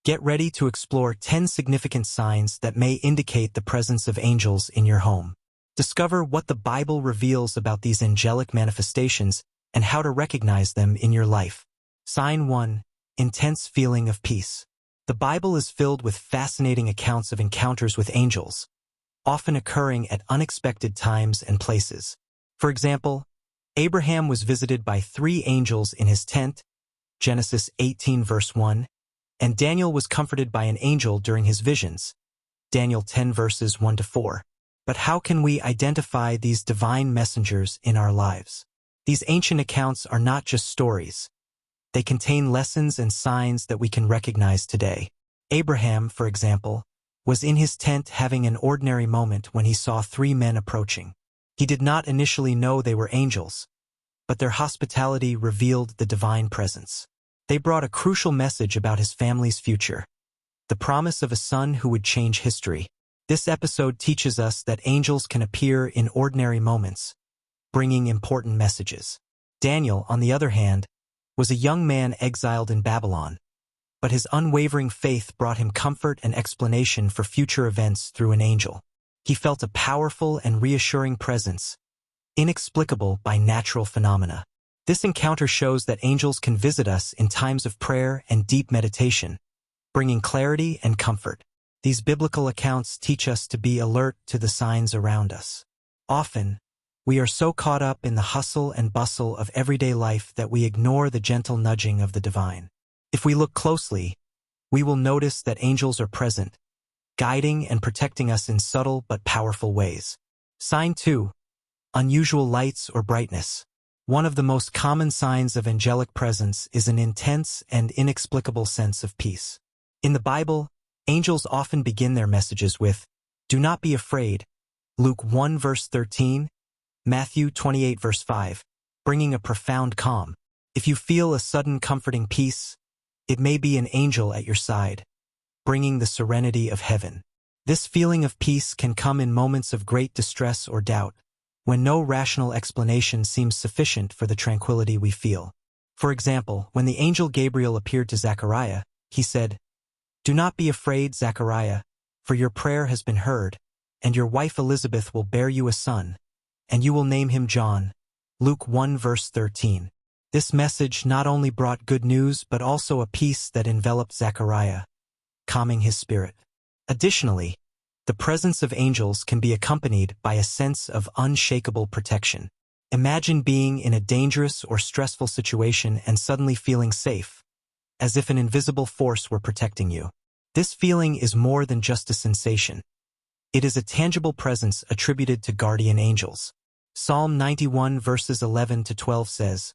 Get ready to explore 10 significant signs that may indicate the presence of angels in your home. Discover what the Bible reveals about these angelic manifestations and how to recognize them in your life. Sign 1. Intense feeling of peace. The Bible is filled with fascinating accounts of encounters with angels, often occurring at unexpected times and places. For example, Abraham was visited by 3 angels in his tent, Genesis 18 verse 1, and Daniel was comforted by an angel during his visions, Daniel 10 verses 1 to 4. But how can we identify these divine messengers in our lives? These ancient accounts are not just stories. They contain lessons and signs that we can recognize today. Abraham, for example, was in his tent having an ordinary moment when he saw 3 men approaching. He did not initially know they were angels, but their hospitality revealed the divine presence. They brought a crucial message about his family's future, the promise of a son who would change history. This episode teaches us that angels can appear in ordinary moments, bringing important messages. Daniel, on the other hand, was a young man exiled in Babylon, but his unwavering faith brought him comfort and explanation for future events through an angel. He felt a powerful and reassuring presence, inexplicable by natural phenomena. This encounter shows that angels can visit us in times of prayer and deep meditation, bringing clarity and comfort. These biblical accounts teach us to be alert to the signs around us. Often, we are so caught up in the hustle and bustle of everyday life that we ignore the gentle nudging of the divine. If we look closely, we will notice that angels are present, guiding and protecting us in subtle but powerful ways. Sign 2. Unusual lights or brightness. One of the most common signs of angelic presence is an intense and inexplicable sense of peace. In the Bible, angels often begin their messages with, "Do not be afraid," Luke 1 verse 13, Matthew 28 verse 5, bringing a profound calm. If you feel a sudden comforting peace, it may be an angel at your side, bringing the serenity of heaven. This feeling of peace can come in moments of great distress or doubt, when no rational explanation seems sufficient for the tranquility we feel. For example, when the angel Gabriel appeared to Zechariah, he said, "Do not be afraid, Zechariah, for your prayer has been heard, and your wife Elizabeth will bear you a son, and you will name him John." Luke 1 verse 13. This message not only brought good news but also a peace that enveloped Zechariah, calming his spirit. Additionally, the presence of angels can be accompanied by a sense of unshakable protection. Imagine being in a dangerous or stressful situation and suddenly feeling safe, as if an invisible force were protecting you. This feeling is more than just a sensation. It is a tangible presence attributed to guardian angels. Psalm 91 verses 11 to 12 says,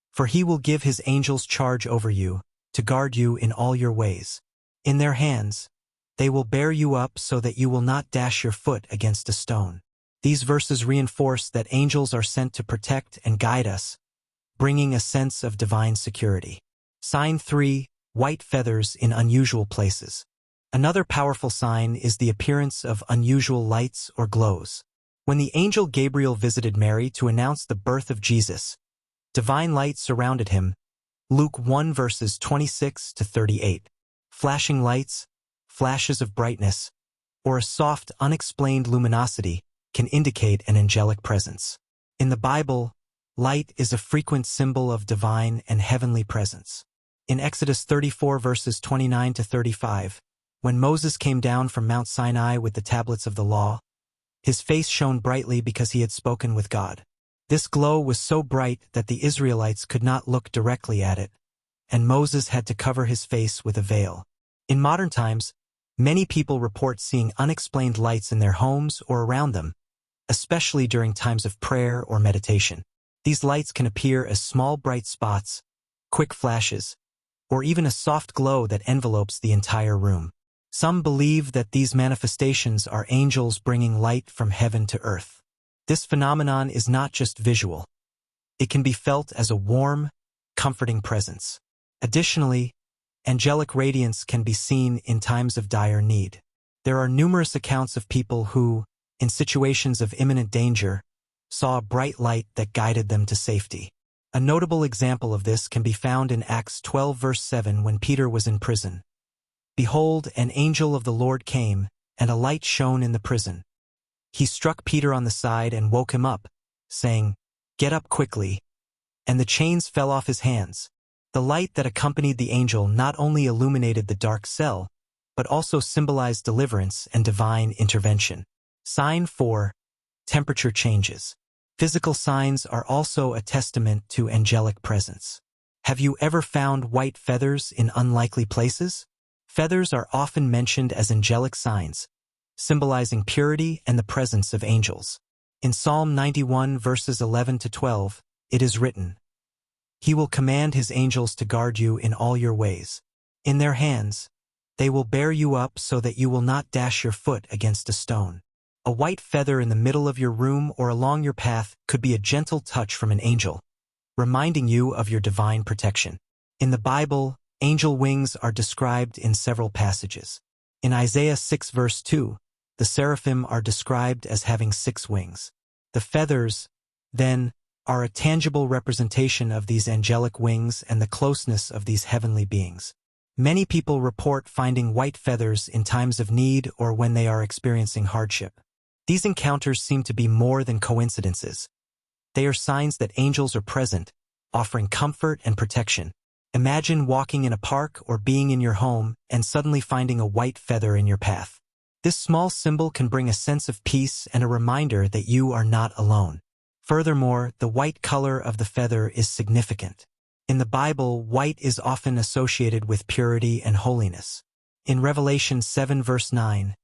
"For he will give his angels charge over you, to guard you in all your ways. In their hands, they will bear you up so that you will not dash your foot against a stone." These verses reinforce that angels are sent to protect and guide us, bringing a sense of divine security. Sign 3. White feathers in unusual places. Another powerful sign is the appearance of unusual lights or glows. When the angel Gabriel visited Mary to announce the birth of Jesus, divine light surrounded him, Luke 1 verses 26 to 38. Flashing lights, flashes of brightness, or a soft, unexplained luminosity can indicate an angelic presence. In the Bible, light is a frequent symbol of divine and heavenly presence. In Exodus 34 verses 29 to 35, when Moses came down from Mount Sinai with the tablets of the law, his face shone brightly because he had spoken with God. This glow was so bright that the Israelites could not look directly at it, and Moses had to cover his face with a veil. In modern times, many people report seeing unexplained lights in their homes or around them, especially during times of prayer or meditation. These lights can appear as small bright spots, quick flashes, or even a soft glow that envelopes the entire room. Some believe that these manifestations are angels bringing light from heaven to earth. This phenomenon is not just visual. It can be felt as a warm, comforting presence. Additionally, angelic radiance can be seen in times of dire need. There are numerous accounts of people who, in situations of imminent danger, saw a bright light that guided them to safety. A notable example of this can be found in Acts 12 verse 7 when Peter was in prison. Behold, an angel of the Lord came, and a light shone in the prison. He struck Peter on the side and woke him up, saying, "Get up quickly." And the chains fell off his hands. The light that accompanied the angel not only illuminated the dark cell, but also symbolized deliverance and divine intervention. Sign 4. Temperature changes. Physical signs are also a testament to angelic presence. Have you ever found white feathers in unlikely places? Feathers are often mentioned as angelic signs, symbolizing purity and the presence of angels. In Psalm 91 verses 11 to 12, it is written, "He will command his angels to guard you in all your ways. In their hands, they will bear you up so that you will not dash your foot against a stone." A white feather in the middle of your room or along your path could be a gentle touch from an angel, reminding you of your divine protection. In the Bible, angel wings are described in several passages. In Isaiah 6 verse 2, the seraphim are described as having 6 wings. The feathers, then, are a tangible representation of these angelic wings and the closeness of these heavenly beings. Many people report finding white feathers in times of need or when they are experiencing hardship. These encounters seem to be more than coincidences. They are signs that angels are present, offering comfort and protection. Imagine walking in a park or being in your home and suddenly finding a white feather in your path. This small symbol can bring a sense of peace and a reminder that you are not alone. Furthermore, the white color of the feather is significant. In the Bible, white is often associated with purity and holiness. In Revelation 7 verse 9,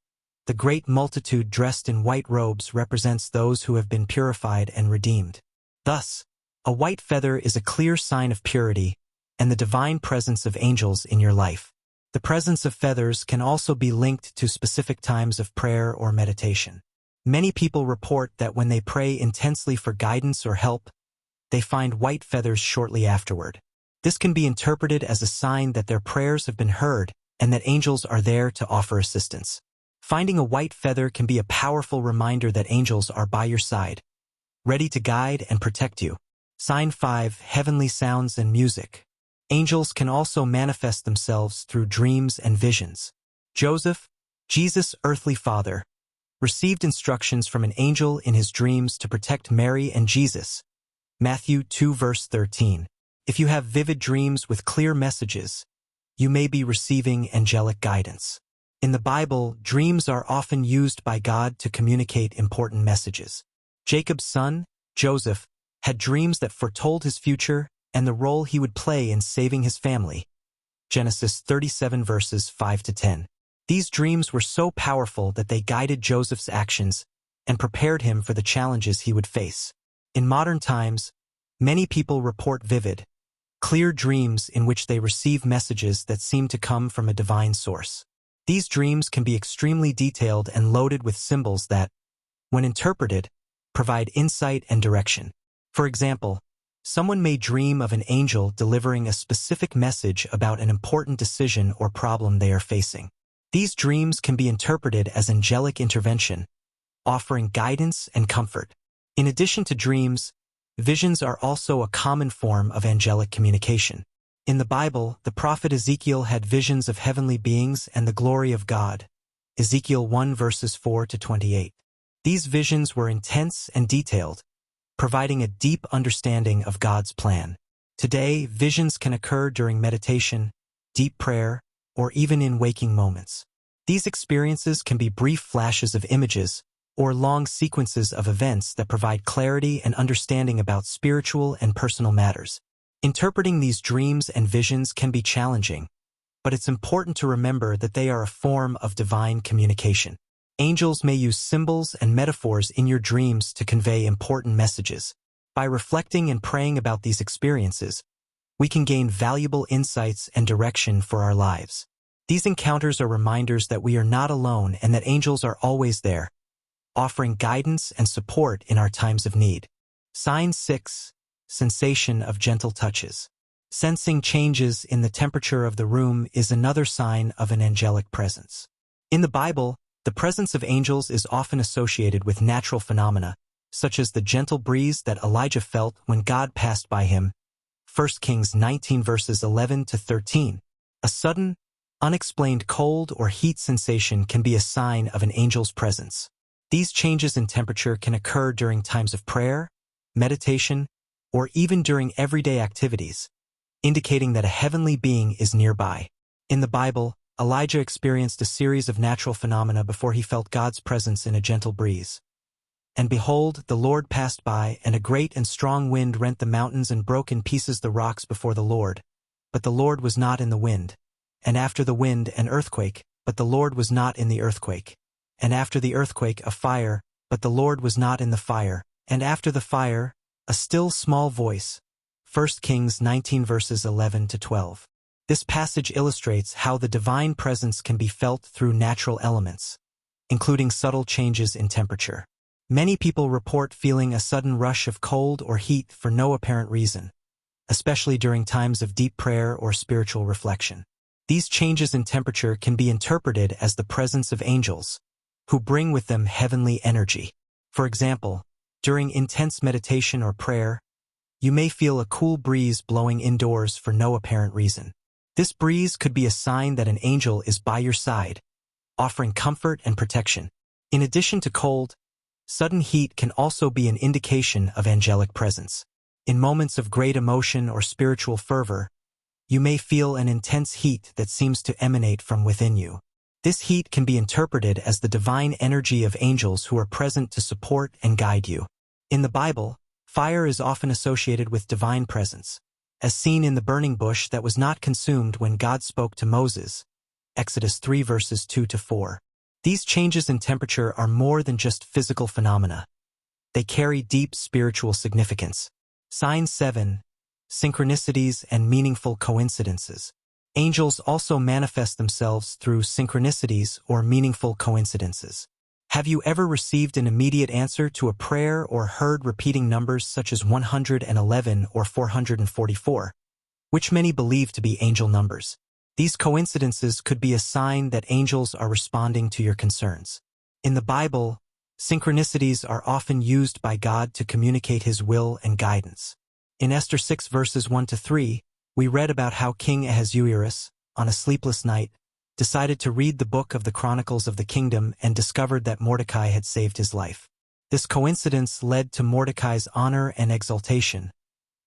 the great multitude dressed in white robes represents those who have been purified and redeemed. Thus, a white feather is a clear sign of purity and the divine presence of angels in your life. The presence of feathers can also be linked to specific times of prayer or meditation. Many people report that when they pray intensely for guidance or help, they find white feathers shortly afterward. This can be interpreted as a sign that their prayers have been heard and that angels are there to offer assistance. Finding a white feather can be a powerful reminder that angels are by your side, ready to guide and protect you. Sign 5. Heavenly sounds and music. Angels can also manifest themselves through dreams and visions. Joseph, Jesus' earthly father, received instructions from an angel in his dreams to protect Mary and Jesus. Matthew 2 verse 13. If you have vivid dreams with clear messages, you may be receiving angelic guidance. In the Bible, dreams are often used by God to communicate important messages. Jacob's son, Joseph, had dreams that foretold his future and the role he would play in saving his family. Genesis 37 verses 5 to 10. These dreams were so powerful that they guided Joseph's actions and prepared him for the challenges he would face. In modern times, many people report vivid, clear dreams in which they receive messages that seem to come from a divine source. These dreams can be extremely detailed and loaded with symbols that, when interpreted, provide insight and direction. For example, someone may dream of an angel delivering a specific message about an important decision or problem they are facing. These dreams can be interpreted as angelic intervention, offering guidance and comfort. In addition to dreams, visions are also a common form of angelic communication. In the Bible, the prophet Ezekiel had visions of heavenly beings and the glory of God. Ezekiel 1 verses 4 to 28. These visions were intense and detailed, providing a deep understanding of God's plan. Today, visions can occur during meditation, deep prayer, or even in waking moments. These experiences can be brief flashes of images or long sequences of events that provide clarity and understanding about spiritual and personal matters. Interpreting these dreams and visions can be challenging, but it's important to remember that they are a form of divine communication. Angels may use symbols and metaphors in your dreams to convey important messages. By reflecting and praying about these experiences, we can gain valuable insights and direction for our lives. These encounters are reminders that we are not alone and that angels are always there, offering guidance and support in our times of need. Sign 6. Sensation of gentle touches. Sensing changes in the temperature of the room is another sign of an angelic presence. In the Bible, the presence of angels is often associated with natural phenomena, such as the gentle breeze that Elijah felt when God passed by him. 1 Kings 19 verses 11 to 13. A sudden, Unexplained cold or heat sensation can be a sign of an angel's presence. These changes in temperature can occur during times of prayer, meditation, or even during everyday activities, indicating that a heavenly being is nearby. In the Bible, Elijah experienced a series of natural phenomena before he felt God's presence in a gentle breeze. And behold, the Lord passed by, and a great and strong wind rent the mountains and broke in pieces the rocks before the Lord. But the Lord was not in the wind. And after the wind, an earthquake, but the Lord was not in the earthquake. And after the earthquake, a fire, but the Lord was not in the fire. And after the fire, a still small voice. 1 Kings 19 verses 11 to 12. This passage illustrates how the divine presence can be felt through natural elements, including subtle changes in temperature. Many people report feeling a sudden rush of cold or heat for no apparent reason, especially during times of deep prayer or spiritual reflection. These changes in temperature can be interpreted as the presence of angels, who bring with them heavenly energy. For example, during intense meditation or prayer, you may feel a cool breeze blowing indoors for no apparent reason. This breeze could be a sign that an angel is by your side, offering comfort and protection. In addition to cold, sudden heat can also be an indication of angelic presence. In moments of great emotion or spiritual fervor, you may feel an intense heat that seems to emanate from within you. This heat can be interpreted as the divine energy of angels who are present to support and guide you. In the Bible, fire is often associated with divine presence, as seen in the burning bush that was not consumed when God spoke to Moses. Exodus 3 verses 2 to 4. These changes in temperature are more than just physical phenomena. They carry deep spiritual significance. Sign 7. Synchronicities and meaningful coincidences. Angels also manifest themselves through synchronicities or meaningful coincidences. Have you ever received an immediate answer to a prayer or heard repeating numbers such as 111 or 444, which many believe to be angel numbers? These coincidences could be a sign that angels are responding to your concerns. In the Bible, synchronicities are often used by God to communicate His will and guidance. In Esther 6 verses 1 to 3, we read about how King Ahasuerus, on a sleepless night, decided to read the book of the Chronicles of the Kingdom and discovered that Mordecai had saved his life. This coincidence led to Mordecai's honor and exaltation,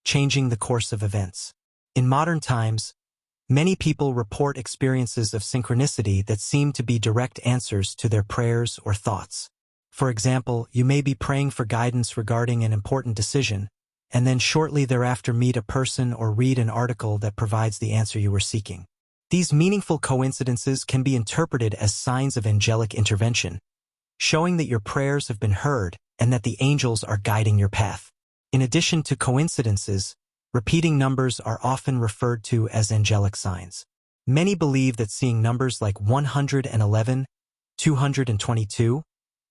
changing the course of events. In modern times, many people report experiences of synchronicity that seem to be direct answers to their prayers or thoughts. For example, you may be praying for guidance regarding an important decision, and then shortly thereafter meet a person or read an article that provides the answer you were seeking. These meaningful coincidences can be interpreted as signs of angelic intervention, showing that your prayers have been heard and that the angels are guiding your path. In addition to coincidences, repeating numbers are often referred to as angelic signs. Many believe that seeing numbers like 111, 222,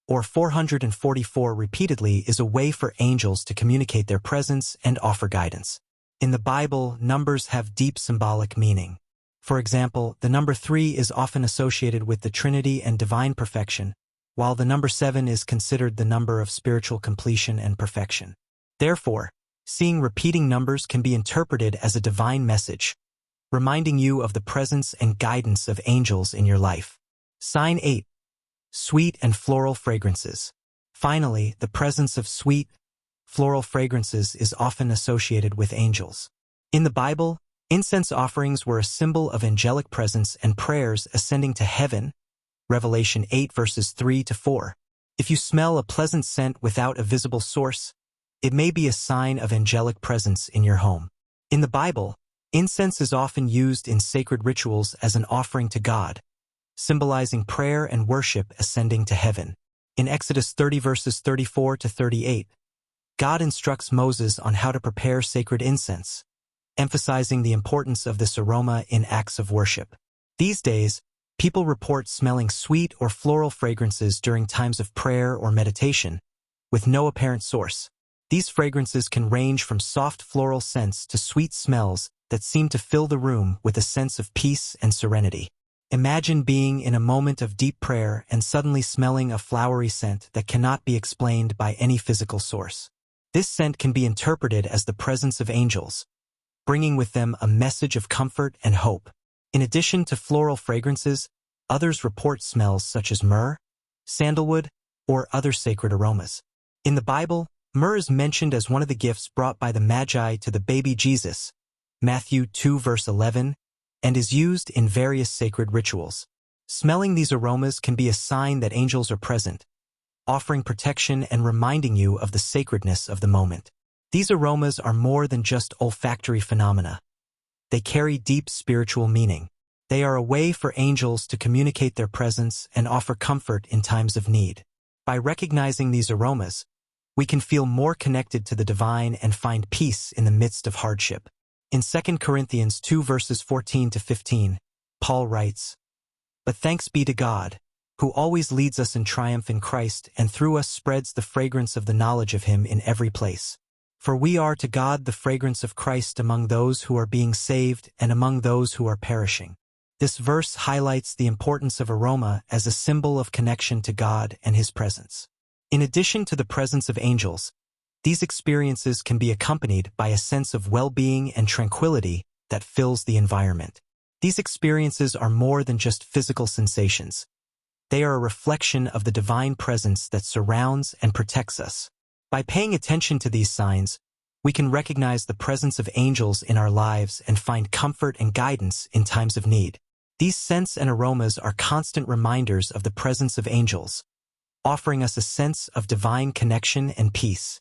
or 444 repeatedly is a way for angels to communicate their presence and offer guidance. In the Bible, numbers have deep symbolic meaning. For example, the number 3 is often associated with the Trinity and divine perfection, while the number 7 is considered the number of spiritual completion and perfection. Therefore, seeing repeating numbers can be interpreted as a divine message, reminding you of the presence and guidance of angels in your life. Sign 8. Sweet and floral fragrances. Finally, the presence of sweet, floral fragrances is often associated with angels. In the Bible, incense offerings were a symbol of angelic presence and prayers ascending to heaven. Revelation 8 verses 3 to 4. If you smell a pleasant scent without a visible source, it may be a sign of angelic presence in your home. In the Bible, incense is often used in sacred rituals as an offering to God, symbolizing prayer and worship ascending to heaven. In Exodus 30 verses 34 to 38, God instructs Moses on how to prepare sacred incense, emphasizing the importance of this aroma in acts of worship. These days, people report smelling sweet or floral fragrances during times of prayer or meditation, with no apparent source. These fragrances can range from soft floral scents to sweet smells that seem to fill the room with a sense of peace and serenity. Imagine being in a moment of deep prayer and suddenly smelling a flowery scent that cannot be explained by any physical source. This scent can be interpreted as the presence of angels, bringing with them a message of comfort and hope. In addition to floral fragrances, others report smells such as myrrh, sandalwood, or other sacred aromas. In the Bible, myrrh is mentioned as one of the gifts brought by the Magi to the baby Jesus, Matthew 2 verse 11, and is used in various sacred rituals. Smelling these aromas can be a sign that angels are present, offering protection and reminding you of the sacredness of the moment. These aromas are more than just olfactory phenomena. They carry deep spiritual meaning. They are a way for angels to communicate their presence and offer comfort in times of need. By recognizing these aromas, we can feel more connected to the divine and find peace in the midst of hardship. In 2 Corinthians 2 verses 14 to 15, Paul writes, "But thanks be to God, who always leads us in triumph in Christ and through us spreads the fragrance of the knowledge of him in every place. For we are to God the fragrance of Christ among those who are being saved and among those who are perishing." This verse highlights the importance of aroma as a symbol of connection to God and his presence. In addition to the presence of angels, these experiences can be accompanied by a sense of well-being and tranquility that fills the environment. These experiences are more than just physical sensations. They are a reflection of the divine presence that surrounds and protects us. By paying attention to these signs, we can recognize the presence of angels in our lives and find comfort and guidance in times of need. These scents and aromas are constant reminders of the presence of angels, offering us a sense of divine connection and peace.